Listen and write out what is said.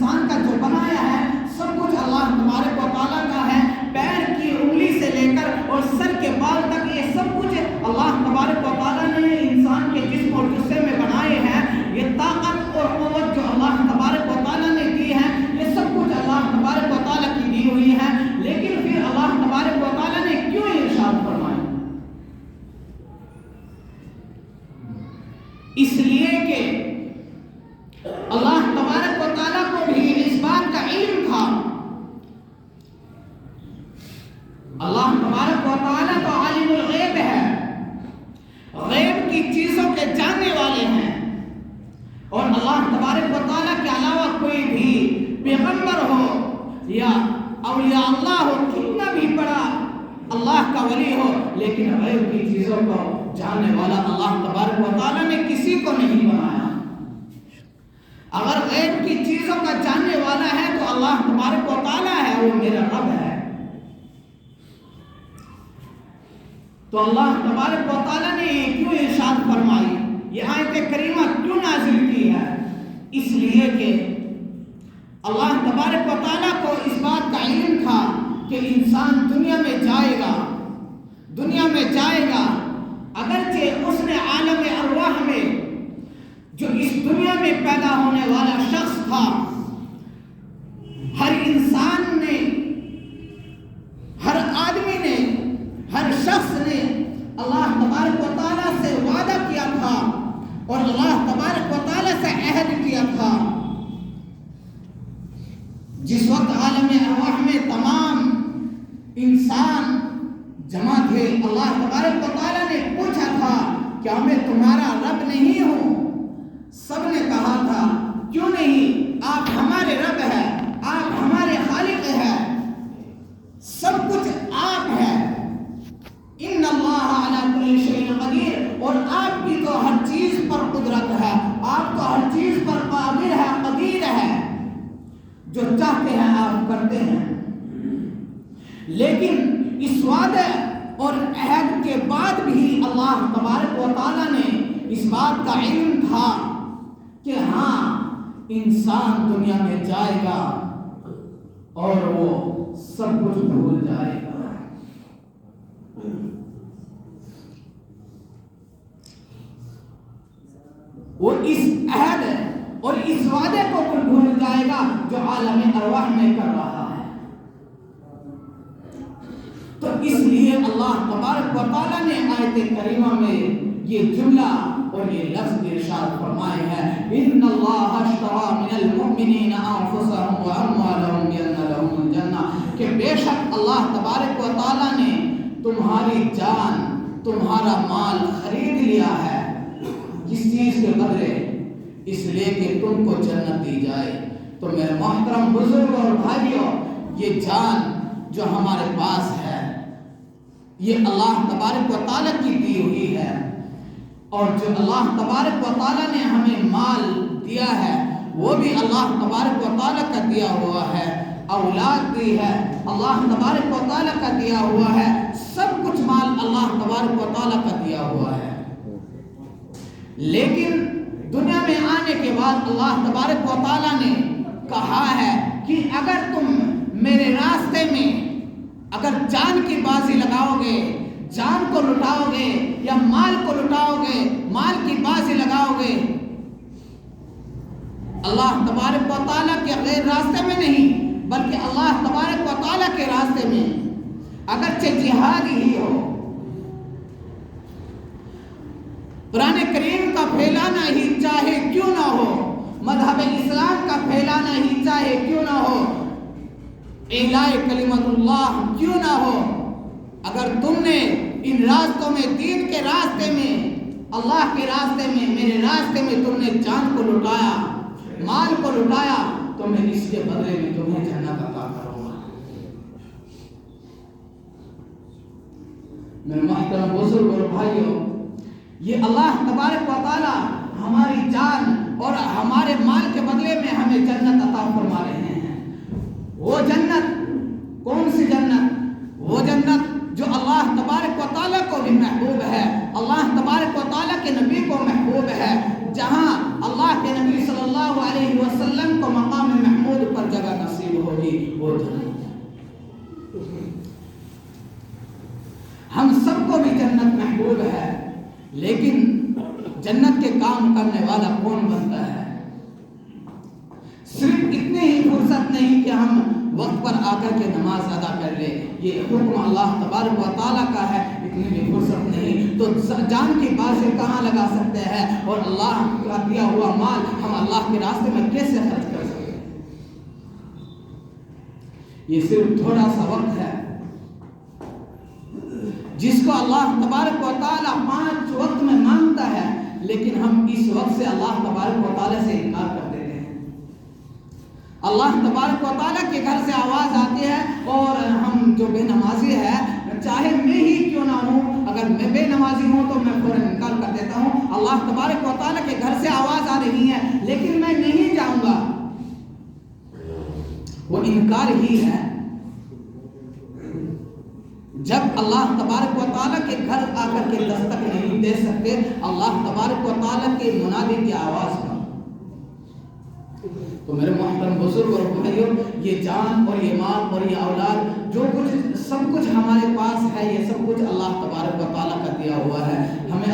انسان کا جو بنایا ہے سب کچھ اللہ تبارک و تعالیٰ کا ہے. پیر کی انگلی سے لے کر اور سر کے بال تک یہ سب کچھ اللہ تبارک و تعالیٰ نے انسان کے جسم اور جسے میں بنائے ہیں. یہ طاقت اور قوت جو اللہ تبارک و تعالیٰ نے دی ہے یہ سب کچھ اللہ تبارک و تعالیٰ کی دی ہوئی ہے. لیکن پھر اللہ تبارک و تعالیٰ نے کیوں ارشاد فرمایا؟ اس لیے کہ اللہ تبارک و تعالیٰ کو بھی اس بات کا علم تھا. اللہ تبارک و تعالیٰ تو عالم الغیب ہے، غیب کی چیزوں کے جاننے والے ہیں. اور اللہ تبارک و تعالیٰ کے علاوہ کوئی بھی پیغمبر ہو یا اولیاء اللہ ہو، کتنا بھی بڑا اللہ کا ولی ہو، لیکن غیب کی چیزوں کو جاننے والا اللہ تبارک و تعالیٰ نے کسی کو نہیں بنایا. اگر غیب کی چیزوں کا جاننے والا ہے تو اللہ تبارک و تعالیٰ ہے، وہ میرا رب ہے. تو اللہ تبارک و تعالیٰ نے کیوں ارشاد فرمائی، یہ آیت کریمہ کیوں نازل کی ہے؟ اس لیے کہ اللہ تبارک و تعالیٰ کو اس بات کا علم تھا کہ انسان دنیا میں جائے گا، دنیا میں جائے گا. اگرچہ اس نے عالم ارواح میں جو اس دنیا میں پیدا ہونے والا شخص تھا، ہر انسان نے، ہر آدمی نے، ہر شخص نے اللہ تبارک و تعالیٰ سے وعدہ کیا تھا اور اللہ تبارک و تعالیٰ سے عہد کیا تھا. جس وقت عالم ارواح میں تمام انسان جمع تھے، اللہ تبارک و تعالیٰ نے پوچھا تھا کیا میں تمہارا رب نہیں ہوں؟ سب نے کہا تھا کیوں نہیں، آپ ہمارے رب ہیں، آپ ہمارے خالق ہیں، سب کچھ آپ ہیں. ان اللہ علی کل شیء قدیر، اور آپ کی تو ہر چیز پر قدرت ہے، آپ تو ہر چیز پر قادر ہے، قدیر ہے، جو چاہتے ہیں آپ کرتے ہیں. لیکن اس وعدے اور عہد کے بعد بھی اللہ تبارک و تعالیٰ نے اس بات کا علم تھا کہ ہاں انسان دنیا میں جائے گا اور وہ سب کچھ بھول جائے گا. وہ اس عہد اور اس وعدے کو بھول جائے گا جو عالم ارواح میں کر رہا ہے. تو اس لیے اللہ تبارک و تعالیٰ نے آیت کریمہ میں یہ جملہ اور یہ لفظ ارشاد فرمائے ہیں، ان اللہ اشتری من المؤمنین انفسهم واموالهم بان لهم الجنہ، کہ بے شک اللہ تبارک و تعالیٰ نے تمہاری جان، تمہارا مال خرید لیا ہے. کس چیز کے بدلے؟ اس لیے کہ تم کو جنت دی جائے. تو میرے محترم بزرگ اور بھائیوں، یہ جان جو ہمارے پاس ہے یہ اللہ تبارک و تعالیٰ کی دی ہوئی ہے. اور جو اللہ تبارک و تعالیٰ نے ہمیں مال دیا ہے وہ بھی اللہ تبارک و تعالیٰ کا دیا ہوا ہے. اولاد دی ہے اللہ تبارک و تعالیٰ کا دیا ہوا ہے. سب کچھ مال اللہ تبارک و تعالیٰ کا دیا ہوا ہے. لیکن دنیا میں آنے کے بعد اللہ تبارک و تعالیٰ نے کہا ہے کہ اگر تم میرے راستے میں اگر جان کی بازی لگاؤ گے، جان کو لٹاؤ گے یا مال کو لٹاؤ گے، مال کی بازی لگاؤ گے اللہ تبارک و تعالیٰ کے غیر راستے میں نہیں بلکہ اللہ تبارک و تعالیٰ کے راستے میں، اگرچہ جہاد ہی ہو، قرآن کریم کا پھیلانا ہی چاہے کیوں نہ ہو، مذہب اسلام کا پھیلانا ہی چاہے کیوں نہ ہو، اعلاء کلمت اللہ کیوں نہ ہو، اگر تم نے ان راستوں میں، دین کے راستے میں، اللہ کے راستے میں، میرے راستے میں تم نے جان کو لٹایا، مال کو لٹایا، تو میں اس کے بدلے میں تمہیں جنت عطا کروں گا. میرے محترم بزرگ اور بھائیوں، یہ اللہ تبارک و تعالی ہماری جان اور ہمارے مال کے بدلے میں ہمیں جنت عطا فرما رہے ہیں. وہ جنت کون سی جنت؟ وہ جنت جو اللہ تبارک و تعالیٰ کو بھی محبوب ہے، اللہ تبارک و تعالیٰ کے نبی کو محبوب ہے، جہاں اللہ کے نبی صلی اللہ علیہ وسلم کو مقام محمود ہوگی وہ جنت ہے۔ ہم سب کو بھی جنت محبوب ہے، لیکن جنت کے کام کرنے والا کون بنتا ہے؟ صرف اتنے ہی فرصت نہیں کہ ہم وقت پر آ کر کے نماز ادا کر لیں، یہ حکم اللہ تبارک و تعالیٰ کا ہے، اتنی بھی فرصت نہیں تو جان کی بازی کہاں لگا سکتے ہیں، اور اللہ کا دیا ہوا مال ہم اللہ کے راستے میں کیسے خرچ کر سکتے ہیں؟ یہ صرف تھوڑا سا وقت ہے جس کو اللہ تبارک و تعالیٰ 5 وقت میں مانگتا ہے، لیکن ہم اس وقت سے اللہ تبارک و تعالیٰ سے انکار کر دیتے ہیں۔ اللہ تبارک و تعالیٰ کے گھر سے آواز آتی ہے اور ہم جو بے نمازی ہے، چاہے میں ہی کیوں نہ ہوں، اگر میں بے نمازی ہوں تو میں فوراً انکار کر دیتا ہوں۔ اللہ تبارک و تعالیٰ کے گھر سے آواز آ رہی ہے لیکن میں نہیں جاؤں گا، وہ انکار ہی ہے۔ جب اللہ تبارک و تعالیٰ کے گھر آ کر کے دستک نہیں دے سکتے اللہ تبارک و تعالیٰ کے منادی کی آواز پر، تو میرے محترم بزرگ اور بھائیوں، یہ جان اور یہ مال اور یہ اولاد جو کچھ سب کچھ ہمارے پاس ہے، یہ سب کچھ اللہ تبارک و تعالیٰ کا دیا ہوا ہے۔ ہمیں